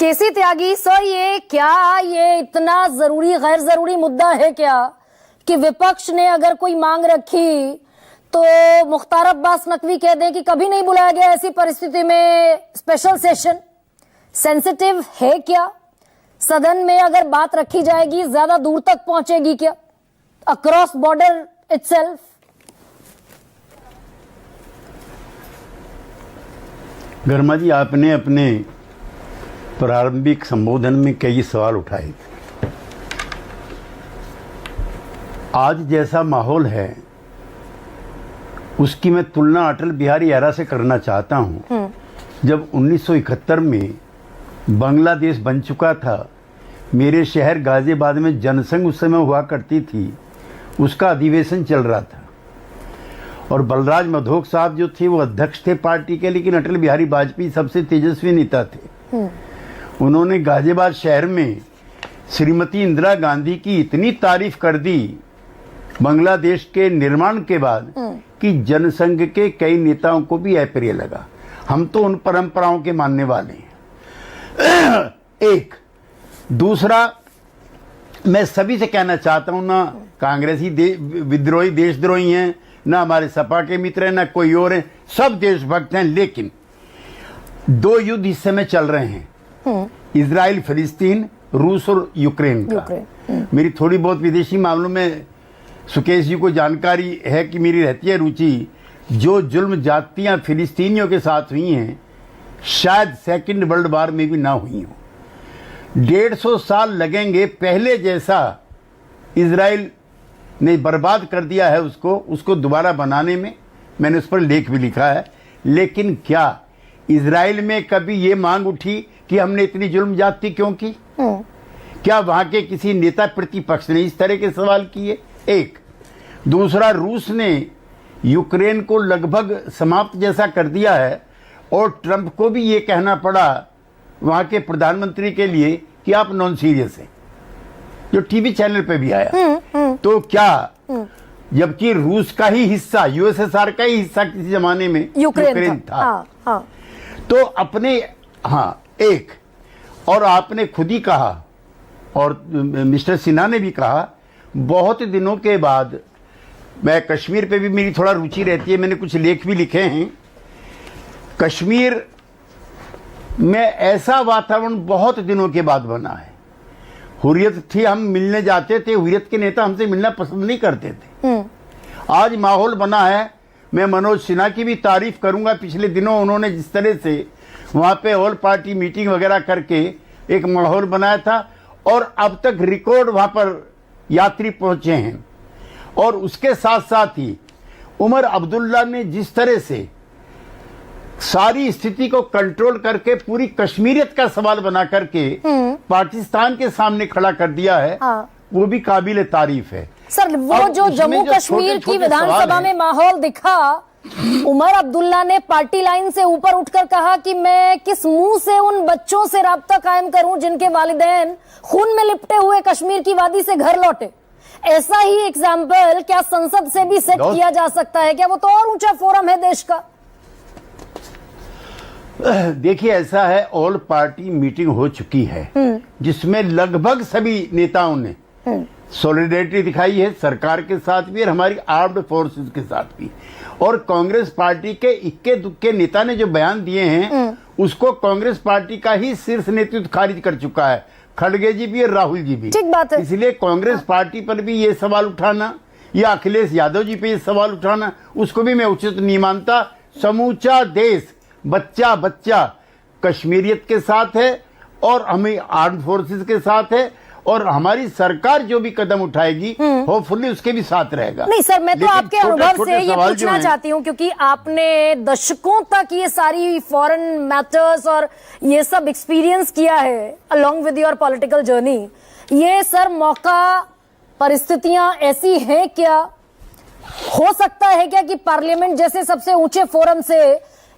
केसी त्यागी sir, ये इतना जरूरी गैर जरूरी मुद्दा है क्या कि विपक्ष ने अगर कोई मांग रखी तो मुख्तार अब्बास नकवी कह दें कि कभी नहीं बुलाया गया, ऐसी परिस्थिति में स्पेशल सेशन सेंसिटिव है क्या? सदन में अगर बात रखी जाएगी ज्यादा दूर तक पहुंचेगी क्या अक्रॉस बॉर्डर इटसेल्फ? गर्मा जी, आपने अपने प्रारंभिक संबोधन में कई सवाल उठाए। आज जैसा माहौल है उसकी मैं तुलना अटल बिहारी एरा से करना चाहता हूं, जब 1971 में बांग्लादेश बन चुका था। मेरे शहर गाजियाबाद में जनसंघ उस समय हुआ करती थी, उसका अधिवेशन चल रहा था और बलराज मधोक साहब जो थे वो अध्यक्ष थे पार्टी के, लेकिन अटल बिहारी वाजपेयी सबसे तेजस्वी नेता थे। उन्होंने गाजियाबाद शहर में श्रीमती इंदिरा गांधी की इतनी तारीफ कर दी बांग्लादेश के निर्माण के बाद कि जनसंघ के कई नेताओं को भी अप्रिय लगा। हम तो उन परंपराओं के मानने वाले हैं। एक दूसरा, मैं सभी से कहना चाहता हूं, ना कांग्रेसी विद्रोही देशद्रोही हैं, ना हमारे सपा के मित्र हैं, ना कोई और हैं, सब देशभक्त हैं। लेकिन दो युद्ध इस समय चल रहे हैं, इजराइल फिलिस्तीन, रूस और यूक्रेन का। मेरी थोड़ी बहुत विदेशी मामलों में सुकेश जी को जानकारी है कि मेरी रहती है रुचि। जो जुल्म जातियां फिलिस्तीनियों के साथ हुई हैं शायद सेकंड वर्ल्ड वार में भी ना हुई हो। 150 साल लगेंगे, पहले जैसा इजराइल ने बर्बाद कर दिया है उसको दोबारा बनाने में। मैंने उस पर लेख भी लिखा है। लेकिन क्या इजराइल में कभी ये मांग उठी कि हमने इतनी जुल्म जाती क्यों की? क्या वहां के किसी नेता प्रतिपक्ष ने इस तरह के सवाल किए? एक दूसरा, रूस ने यूक्रेन को लगभग समाप्त जैसा कर दिया है और ट्रंप को भी ये कहना पड़ा वहां के प्रधानमंत्री के लिए कि आप नॉन सीरियस हैं, जो टीवी चैनल पे भी आया। तो क्या, जबकि रूस का ही हिस्सा, यूएसएसआर का ही हिस्सा किसी जमाने में यूक्रेन था। हाँ। तो अपने एक और आपने खुद ही कहा और मिस्टर सिन्हा ने भी कहा, बहुत दिनों के बाद, मैं कश्मीर पे भी मेरी थोड़ा रुचि रहती है, मैंने कुछ लेख भी लिखे हैं। कश्मीर में ऐसा वातावरण बहुत दिनों के बाद बना है। हुर्रियत थी, हम मिलने जाते थे, हुर्रियत के नेता हमसे मिलना पसंद नहीं करते थे। आज माहौल बना है। मैं मनोज सिन्हा की भी तारीफ करूंगा। पिछले दिनों उन्होंने जिस तरह से वहां पे ऑल पार्टी मीटिंग वगैरह करके एक माहौल बनाया था और अब तक रिकॉर्ड वहां पर यात्री पहुंचे हैं। और उसके साथ साथ ही उमर अब्दुल्ला ने जिस तरह से सारी स्थिति को कंट्रोल करके पूरी कश्मीरियत का सवाल बना करके पाकिस्तान के सामने खड़ा कर दिया है, वो भी काबिल तारीफ है। सर, वो जो जम्मू कश्मीर की विधानसभा में माहौल दिखा, उमर अब्दुल्ला ने पार्टी लाइन से ऊपर उठकर कहा कि मैं किस मुंह से उन बच्चों से राब्ता कायम करूं जिनके वालिदैन खून में लिपटे हुए कश्मीर की वादी से घर लौटे। ऐसा ही एग्जाम्पल क्या संसद से भी सेट किया जा सकता है क्या? वो तो और ऊंचा फोरम है देश का। देखिए, ऐसा है, ऑल पार्टी मीटिंग हो चुकी है जिसमें लगभग सभी नेताओं ने सॉलिडेरिटी दिखाई है, सरकार के साथ भी और हमारी आर्म्ड फोर्सेस के साथ भी। और कांग्रेस पार्टी के इक्के दुक्के नेता ने जो बयान दिए हैं उसको कांग्रेस पार्टी का ही शीर्ष नेतृत्व खारिज कर चुका है, खड़गे जी भी और राहुल जी भी। ठीक बात है। इसलिए कांग्रेस पार्टी पर भी ये सवाल उठाना या अखिलेश यादव जी पे ये सवाल उठाना, उसको भी मैं उचित नहीं मानता। समूचा देश बच्चा बच्चा कश्मीरियत के साथ है और हमें आर्म्ड फोर्सेस के साथ है और हमारी सरकार जो भी कदम उठाएगी होपफुली उसके भी साथ रहेगा। नहीं सर, मैं तो आपके अनुभव से ये पूछना चाहती हूँ, क्योंकि आपने दशकों तक ये सारी फॉरेन मैटर्स और ये सब एक्सपीरियंस किया है along with your political journey. ये सर मौका, परिस्थितियां ऐसी हैं क्या, हो सकता है क्या कि पार्लियामेंट जैसे सबसे ऊंचे फोरम से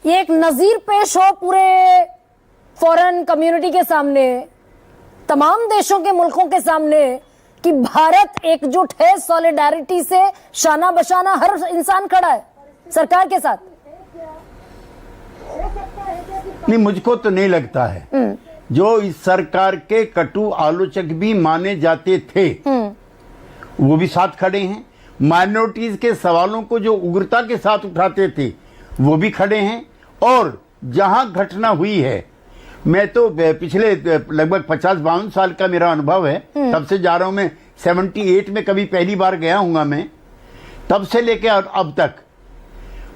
ये एक नजीर पेश हो पूरे फॉरेन कम्युनिटी के सामने, तमाम देशों के मुल्कों के सामने, कि भारत एकजुट है, सॉलिडारिटी से शाना बशाना हर इंसान खड़ा है सरकार के साथ? नहीं, मुझको तो नहीं लगता है जो इस सरकार के कटु आलोचक भी माने जाते थे, वो भी साथ खड़े हैं। माइनॉरिटीज के सवालों को जो उग्रता के साथ उठाते थे, वो भी खड़े हैं। और जहां घटना हुई है, मैं तो पिछले लगभग 50-52 साल का मेरा अनुभव है, तब से जा रहा हूं मैं। 78 में कभी पहली बार गया हूंगा मैं, तब से लेकर अब तक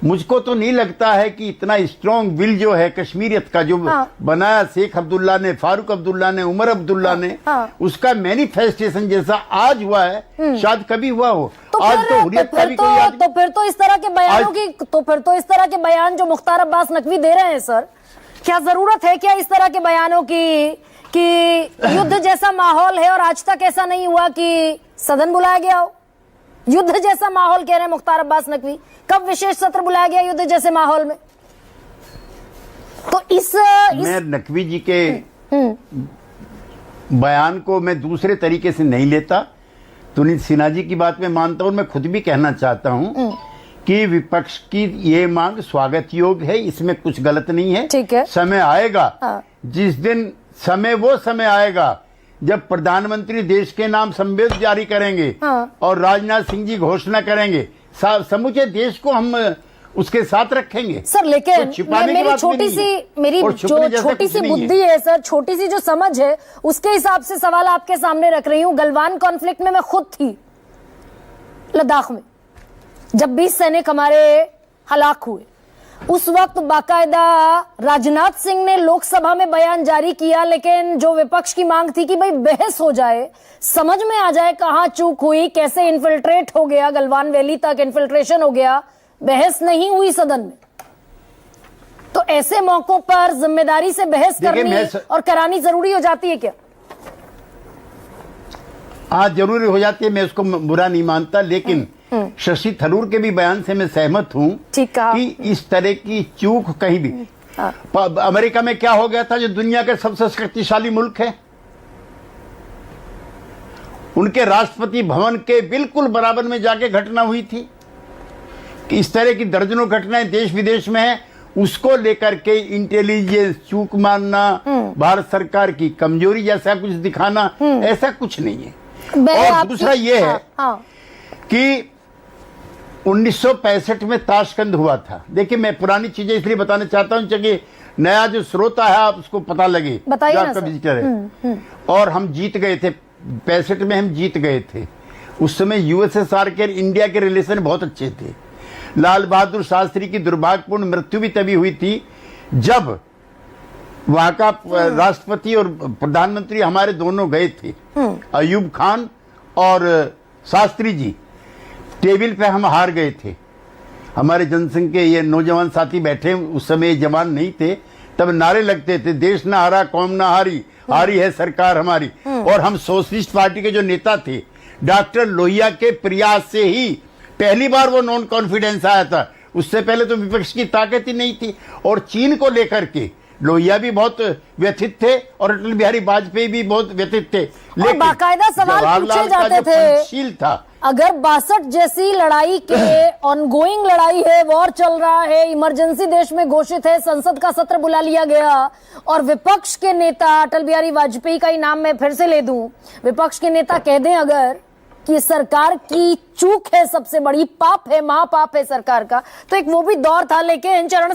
मुझको तो नहीं लगता है कि इतना स्ट्रॉन्ग विल जो है कश्मीरियत का जो बनाया शेख अब्दुल्ला ने, फारूक अब्दुल्ला ने, उमर अब्दुल्ला ने, उसका मैनिफेस्टेशन जैसा आज हुआ है शायद कभी हुआ हो। आज तो हुर्रियत का भी कोई आदमी, तो फिर तो इस तरह के बयानों की, तो फिर तो इस तरह के बयान जो मुख्तार अब्बास नकवी दे रहे हैं सर, क्या जरूरत है क्या इस तरह के बयानों की कि युद्ध जैसा माहौल है और आज तक ऐसा नहीं हुआ कि सदन बुलाया गया हो? युद्ध जैसा माहौल कह रहे हैं मुख्तार अब्बास नकवी, कब विशेष सत्र बुलाया गया युद्ध जैसे माहौल में? तो मैं नकवी जी के बयान को मैं दूसरे तरीके से नहीं लेता। तुनीत सिन्हा जी की बात में मानता हूं, मैं खुद भी कहना चाहता हूं कि विपक्ष की ये मांग स्वागत योग्य है, इसमें कुछ गलत नहीं है। ठीक है, समय आएगा, जिस दिन वो समय आएगा जब प्रधानमंत्री देश के नाम संविधान जारी करेंगे और राजनाथ सिंह जी घोषणा करेंगे, समूचे देश को हम उसके साथ रखेंगे सर। लेकिन मेरी छोटी सी बुद्धि है सर, छोटी सी जो समझ है, उसके हिसाब से सवाल आपके सामने रख रही हूँ। गलवान कॉन्फ्लिक्ट में मैं खुद थी, लद्दाख में, जब 20 सैनिक हमारे हलाक हुए। उस वक्त बाकायदा राजनाथ सिंह ने लोकसभा में बयान जारी किया, लेकिन जो विपक्ष की मांग थी कि भाई बहस हो जाए, समझ में आ जाए कहां चूक हुई, कैसे इन्फिल्ट्रेट हो गया, गलवान वैली तक इन्फिल्ट्रेशन हो गया, बहस नहीं हुई सदन में। तो ऐसे मौकों पर जिम्मेदारी से बहस करनी और करानी जरूरी हो जाती है क्या? आज जरूरी हो जाती है, मैं उसको बुरा नहीं मानता, लेकिन शशि थरूर के भी बयान से मैं सहमत हूं कि इस तरह की चूक कहीं भी। अमेरिका में क्या हो गया था, जो दुनिया के सबसे शक्तिशाली मुल्क है, उनके राष्ट्रपति भवन के बिल्कुल बराबर में जाके घटना हुई थी। कि इस तरह की दर्जनों घटनाएं देश विदेश में है, उसको लेकर के इंटेलिजेंस चूक मानना, भारत सरकार की कमजोरी जैसा कुछ दिखाना, ऐसा कुछ नहीं है। और दूसरा ये है कि 1965 में ताशकंद हुआ था। देखिए, मैं पुरानी चीजें इसलिए बताना चाहता हूं ताकि नया जो श्रोता है आप उसको पता लगे, आपका विजिटर है। और हम जीत गए थे 65 में, हम जीत गए थे। उस समय यूएसएसआर के इंडिया के रिलेशन बहुत अच्छे थे। लाल बहादुर शास्त्री की दुर्भाग्यपूर्ण मृत्यु भी तभी हुई थी जब वहां का राष्ट्रपति और प्रधानमंत्री हमारे दोनों गए थे, अयूब खान और शास्त्री जी। टेबल पे हम हार गए थे। हमारे जनसंघ के ये नौजवान साथी बैठे, उस समय जवान नहीं थे, तब नारे लगते थे, देश ना हारा कौम ना हारी, हारी है सरकार हमारी। और हम सोशलिस्ट पार्टी के जो नेता थे, डॉक्टर लोहिया के प्रयास से ही पहली बार वो नॉन कॉन्फिडेंस आया था। उससे पहले तो विपक्ष की ताकत ही नहीं थी। और चीन को लेकर के लोहिया भी बहुत व्यथित थे और अटल बिहारी वाजपेयी भी बहुत व्यथित थे, लेकिन बाकायदा सवाल पूछे जाते थे। था, अगर 62 जैसी लड़ाई के ऑनगोइंग लड़ाई है, वॉर चल रहा है, इमरजेंसी देश में घोषित है, संसद का सत्र बुला लिया गया और विपक्ष के नेता, अटल बिहारी वाजपेयी का ही नाम मैं फिर से ले दूं, विपक्ष के नेता कह दें अगर कि सरकार की चूक है सबसे बड़ी, पाप है, महापाप है सरकार का, तो एक वो भी दौर था। लेकिन चरण